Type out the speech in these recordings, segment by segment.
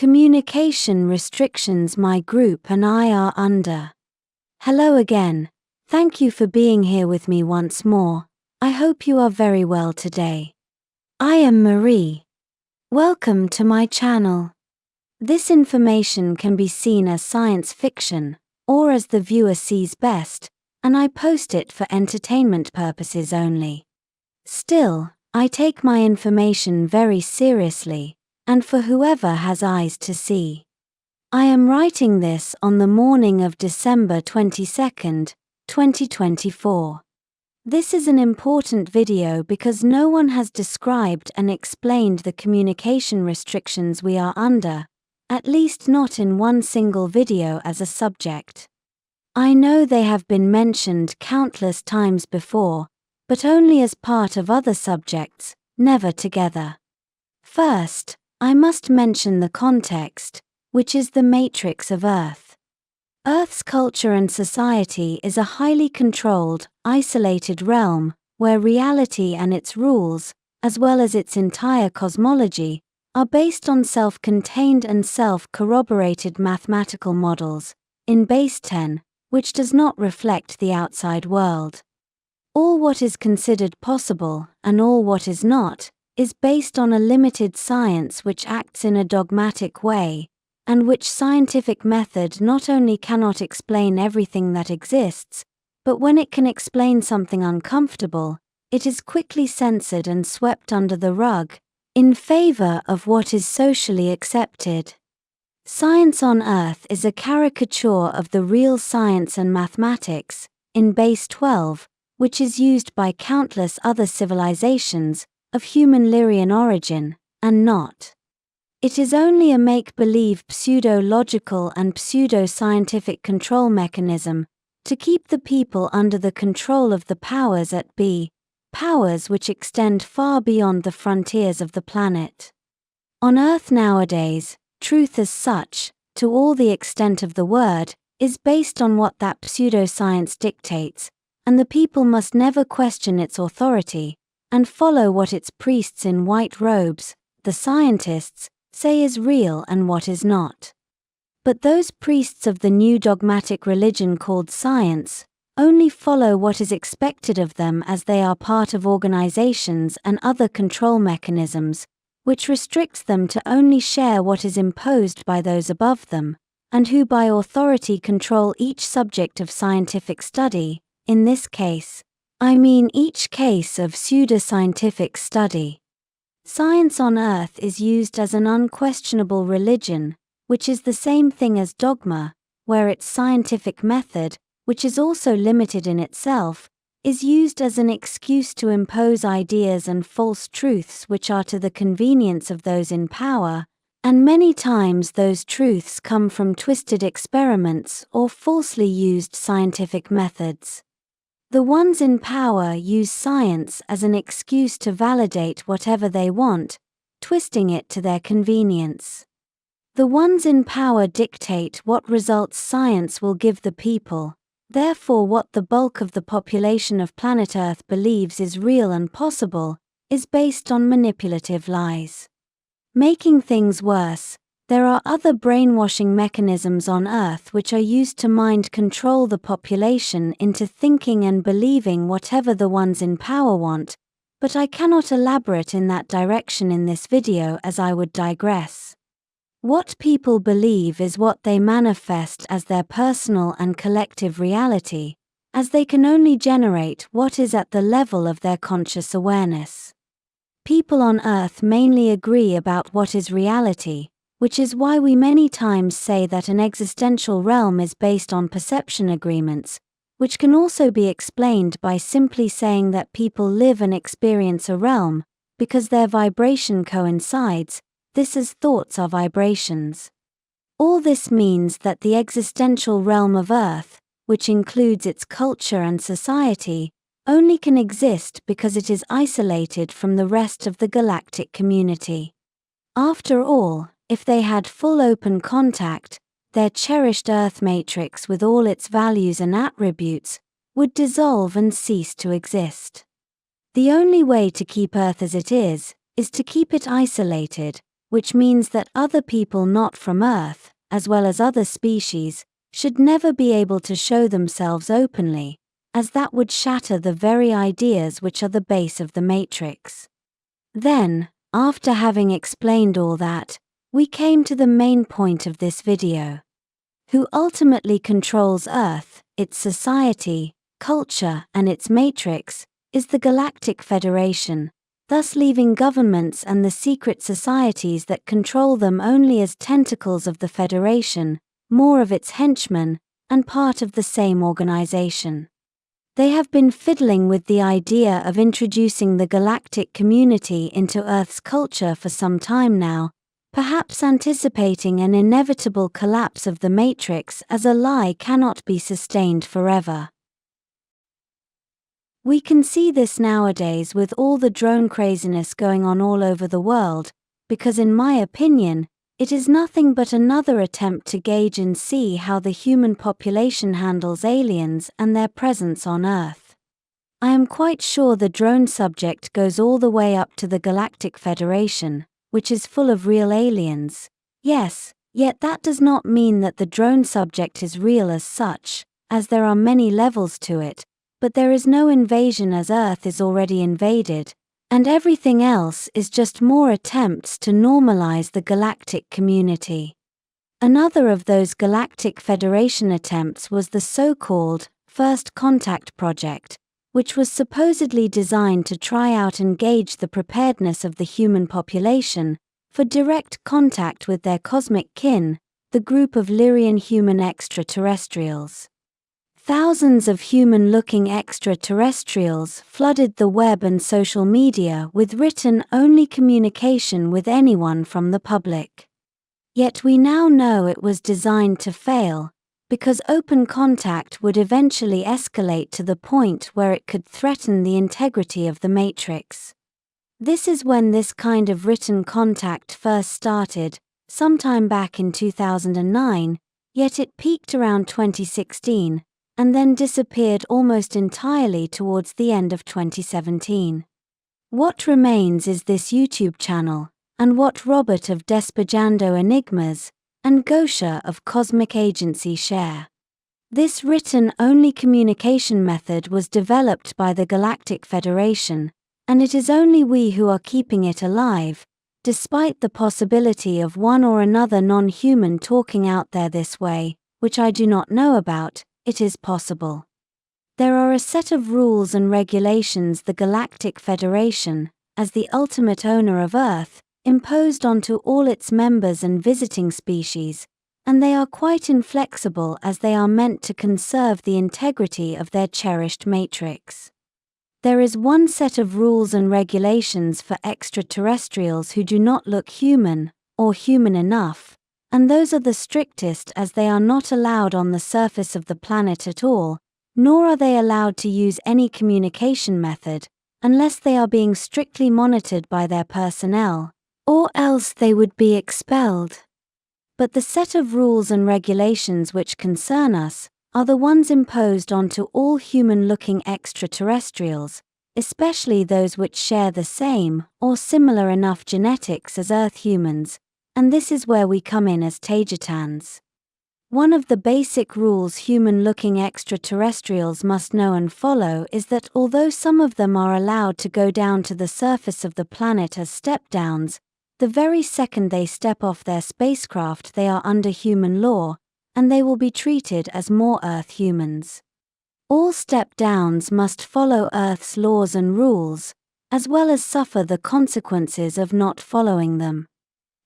communication restrictions my group and I are under. Hello again. Thank you for being here with me once more. I hope you are very well today. I am Marie. Welcome to my channel. This information can be seen as science fiction, or as the viewer sees best, and I post it for entertainment purposes only. Still, I take my information very seriously, and for whoever has eyes to see. I am writing this on the morning of December 22nd, 2024. This is an important video because no one has described and explained the communication restrictions we are under, at least not in one single video as a subject. I know they have been mentioned countless times before, but only as part of other subjects, never together. First, I must mention the context, which is the matrix of Earth. Earth's culture and society is a highly controlled, isolated realm, where reality and its rules, as well as its entire cosmology, are based on self-contained and self-corroborated mathematical models, in base 10, which does not reflect the outside world. All what is considered possible, and all what is not, is based on a limited science which acts in a dogmatic way, and which scientific method not only cannot explain everything that exists, but when it can explain something uncomfortable, it is quickly censored and swept under the rug, in favor of what is socially accepted. Science on Earth is a caricature of the real science and mathematics, in base 12, which is used by countless other civilizations, of human Lyrian origin, and not. It is only a make-believe pseudo-logical and pseudo-scientific control mechanism to keep the people under the control of the powers at be, powers which extend far beyond the frontiers of the planet. On Earth nowadays, truth as such, to all the extent of the word, is based on what that pseudo-science dictates, and the people must never question its authority, and follow what its priests in white robes, the scientists, say is real and what is not. But those priests of the new dogmatic religion called science only follow what is expected of them as they are part of organizations and other control mechanisms, which restricts them to only share what is imposed by those above them, and who by authority control each subject of scientific study, in this case, I mean each case of pseudoscientific study. Science on Earth is used as an unquestionable religion, which is the same thing as dogma, where its scientific method, which is also limited in itself, is used as an excuse to impose ideas and false truths which are to the convenience of those in power, and many times those truths come from twisted experiments or falsely used scientific methods. The ones in power use science as an excuse to validate whatever they want, twisting it to their convenience. The ones in power dictate what results science will give the people, therefore what the bulk of the population of planet Earth believes is real and possible, is based on manipulative lies. Making things worse, there are other brainwashing mechanisms on Earth which are used to mind control the population into thinking and believing whatever the ones in power want, but I cannot elaborate in that direction in this video as I would digress. What people believe is what they manifest as their personal and collective reality, as they can only generate what is at the level of their conscious awareness. People on Earth mainly agree about what is reality, which is why we many times say that an existential realm is based on perception agreements, which can also be explained by simply saying that people live and experience a realm, because their vibration coincides, this as thoughts are vibrations. All this means that the existential realm of Earth, which includes its culture and society, only can exist because it is isolated from the rest of the galactic community. After all, if they had full open contact, their cherished Earth matrix with all its values and attributes would dissolve and cease to exist. The only way to keep Earth as it is to keep it isolated, which means that other people not from Earth, as well as other species, should never be able to show themselves openly, as that would shatter the very ideas which are the base of the Matrix. Then, after having explained all that, we came to the main point of this video. Who ultimately controls Earth, its society, culture, and its matrix, is the Galactic Federation, thus leaving governments and the secret societies that control them only as tentacles of the Federation, more of its henchmen, and part of the same organization. They have been fiddling with the idea of introducing the galactic community into Earth's culture for some time now, perhaps anticipating an inevitable collapse of the Matrix as a lie cannot be sustained forever. We can see this nowadays with all the drone craziness going on all over the world, because in my opinion, it is nothing but another attempt to gauge and see how the human population handles aliens and their presence on Earth. I am quite sure the drone subject goes all the way up to the Galactic Federation, which is full of real aliens. Yes, yet that does not mean that the drone subject is real as such, as there are many levels to it, but there is no invasion as Earth is already invaded, and everything else is just more attempts to normalize the galactic community. Another of those Galactic Federation attempts was the so-called First Contact Project, which was supposedly designed to try out and gauge the preparedness of the human population for direct contact with their cosmic kin, the group of Lyrian human extraterrestrials. Thousands of human-looking extraterrestrials flooded the web and social media with written-only communication with anyone from the public. Yet we now know it was designed to fail, because open contact would eventually escalate to the point where it could threaten the integrity of the Matrix. This is when this kind of written contact first started, sometime back in 2009, yet it peaked around 2016, and then disappeared almost entirely towards the end of 2017. What remains is this YouTube channel, and what Robert of Despejando Enigmas, and Gosha of Cosmic Agency share. This written-only communication method was developed by the Galactic Federation, and it is only we who are keeping it alive, despite the possibility of one or another non-human talking out there this way, which I do not know about. It is possible. There are a set of rules and regulations the Galactic Federation, as the ultimate owner of Earth, imposed onto all its members and visiting species, and they are quite inflexible as they are meant to conserve the integrity of their cherished matrix. There is one set of rules and regulations for extraterrestrials who do not look human, or human enough, and those are the strictest as they are not allowed on the surface of the planet at all, nor are they allowed to use any communication method, unless they are being strictly monitored by their personnel, or else they would be expelled. But the set of rules and regulations which concern us are the ones imposed onto all human-looking extraterrestrials, especially those which share the same or similar enough genetics as Earth humans, and this is where we come in as Taygetans. One of the basic rules human-looking extraterrestrials must know and follow is that although some of them are allowed to go down to the surface of the planet as step-downs, the very second they step off their spacecraft they are under human law, and they will be treated as more Earth humans. All step-downs must follow Earth's laws and rules, as well as suffer the consequences of not following them.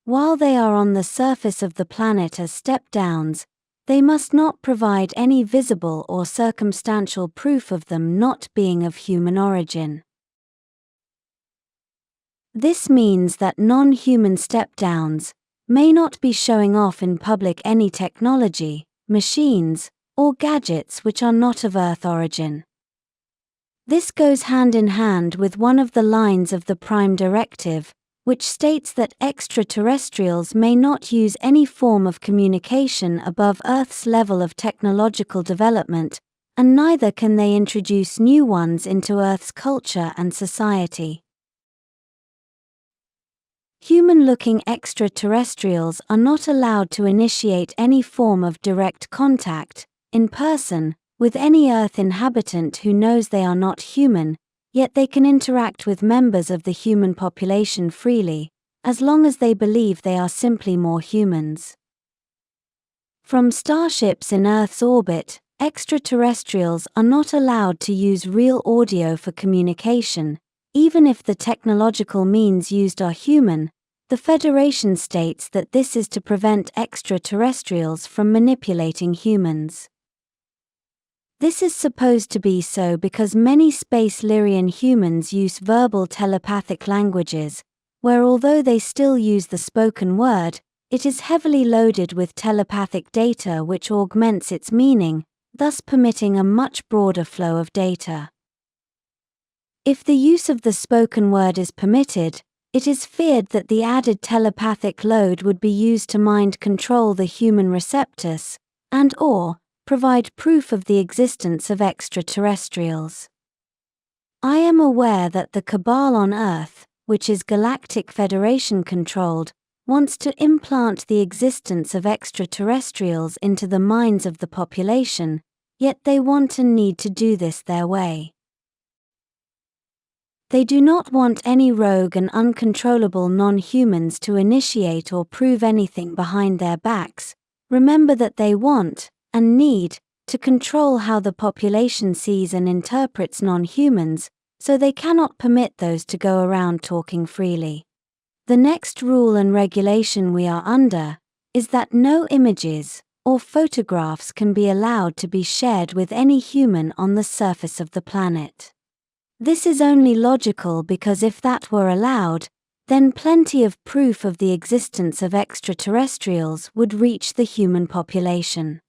While they are on the surface of the planet as step-downs, they must not provide any visible or circumstantial proof of them not being of human origin. This means that non-human step-downs may not be showing off in public any technology, machines, or gadgets which are not of Earth origin. This goes hand in hand with one of the lines of the Prime Directive, which states that extraterrestrials may not use any form of communication above Earth's level of technological development, and neither can they introduce new ones into Earth's culture and society. Human-looking extraterrestrials are not allowed to initiate any form of direct contact, in person, with any Earth inhabitant who knows they are not human, yet they can interact with members of the human population freely, as long as they believe they are simply more humans. From starships in Earth's orbit, extraterrestrials are not allowed to use real audio for communication, even if the technological means used are human. The Federation states that this is to prevent extraterrestrials from manipulating humans. This is supposed to be so because many space Lyrian humans use verbal telepathic languages, where although they still use the spoken word, it is heavily loaded with telepathic data which augments its meaning, thus permitting a much broader flow of data. If the use of the spoken word is permitted, it is feared that the added telepathic load would be used to mind control the human receptus, and/or provide proof of the existence of extraterrestrials. I am aware that the Cabal on Earth, which is Galactic Federation controlled, wants to implant the existence of extraterrestrials into the minds of the population, yet they want and need to do this their way. They do not want any rogue and uncontrollable non-humans to initiate or prove anything behind their backs. Remember that they want, and need, to control how the population sees and interprets non-humans, so they cannot permit those to go around talking freely. The next rule and regulation we are under is that no images or photographs can be allowed to be shared with any human on the surface of the planet. This is only logical because if that were allowed, then plenty of proof of the existence of extraterrestrials would reach the human population.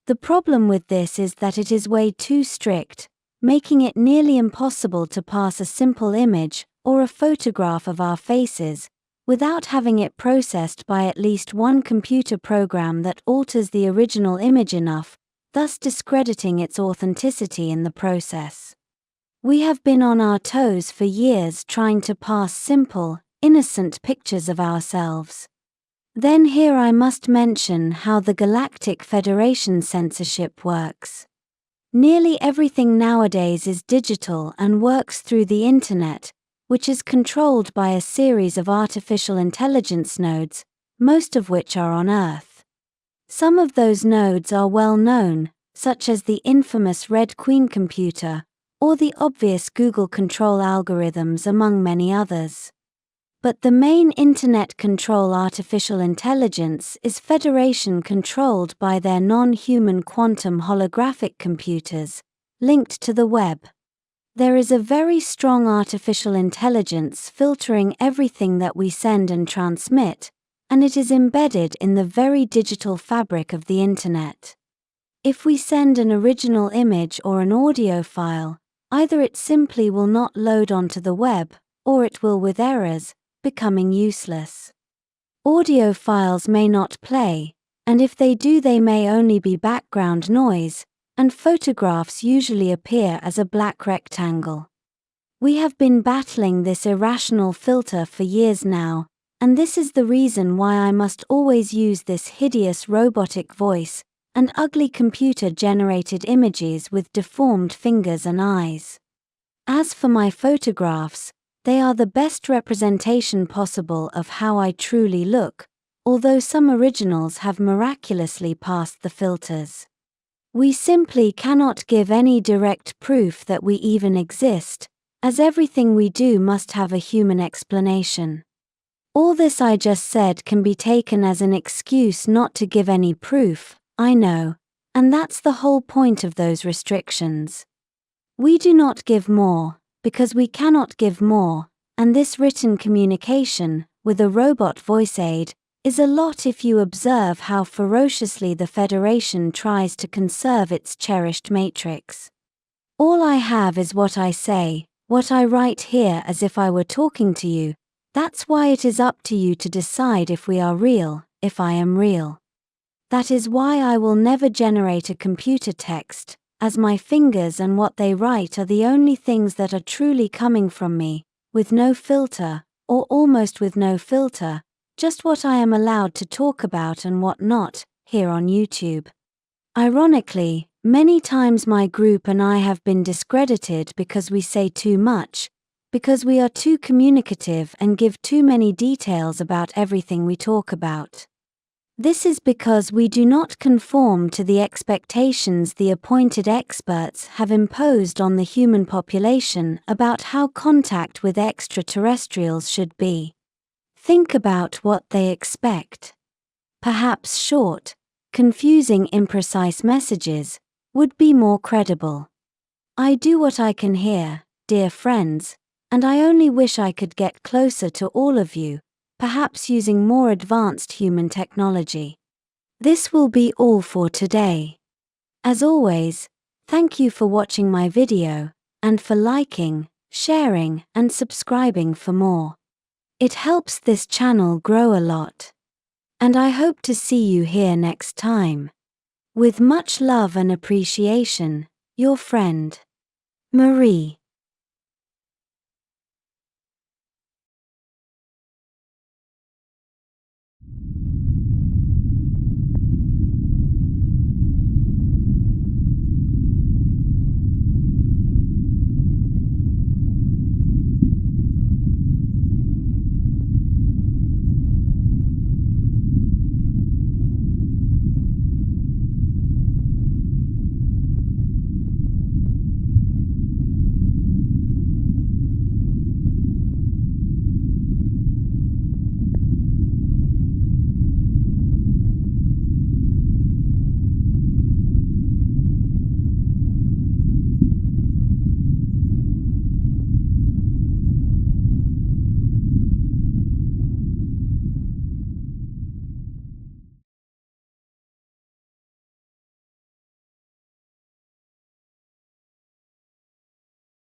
The problem with this is that it is way too strict, making it nearly impossible to pass a simple image or a photograph of our faces without having it processed by at least one computer program that alters the original image enough, thus discrediting its authenticity in the process. We have been on our toes for years trying to pass simple, innocent pictures of ourselves. Then here I must mention how the Galactic Federation censorship works. Nearly everything nowadays is digital and works through the internet, which is controlled by a series of artificial intelligence nodes, most of which are on Earth. Some of those nodes are well known, such as the infamous Red Queen computer, or the obvious Google control algorithms among many others. But the main internet control artificial intelligence is Federation controlled by their non-human quantum holographic computers, linked to the web. There is a very strong artificial intelligence filtering everything that we send and transmit, and it is embedded in the very digital fabric of the internet. If we send an original image or an audio file, either it simply will not load onto the web, or it will with errors, becoming useless. Audio files may not play, and if they do they may only be background noise, and photographs usually appear as a black rectangle. We have been battling this irrational filter for years now, and this is the reason why I must always use this hideous robotic voice and ugly computer-generated images with deformed fingers and eyes. As for my photographs, they are the best representation possible of how I truly look, although some originals have miraculously passed the filters. We simply cannot give any direct proof that we even exist, as everything we do must have a human explanation. All this I just said can be taken as an excuse not to give any proof, I know, and that's the whole point of those restrictions. We do not give more, because we cannot give more, and this written communication, with a robot voice aid, is a lot if you observe how ferociously the Federation tries to conserve its cherished matrix. All I have is what I say, what I write here as if I were talking to you. That's why it is up to you to decide if we are real, if I am real. That is why I will never generate a computer text, as my fingers and what they write are the only things that are truly coming from me, with no filter, or almost with no filter, just what I am allowed to talk about and what not, here on YouTube. Ironically, many times my group and I have been discredited because we say too much, because we are too communicative and give too many details about everything we talk about. This is because we do not conform to the expectations the appointed experts have imposed on the human population about how contact with extraterrestrials should be. Think about what they expect. Perhaps short, confusing, imprecise messages would be more credible. I do what I can here, dear friends, and I only wish I could get closer to all of you, perhaps using more advanced human technology. This will be all for today. As always, thank you for watching my video, and for liking, sharing, and subscribing for more. It helps this channel grow a lot. And I hope to see you here next time. With much love and appreciation, your friend, Marie.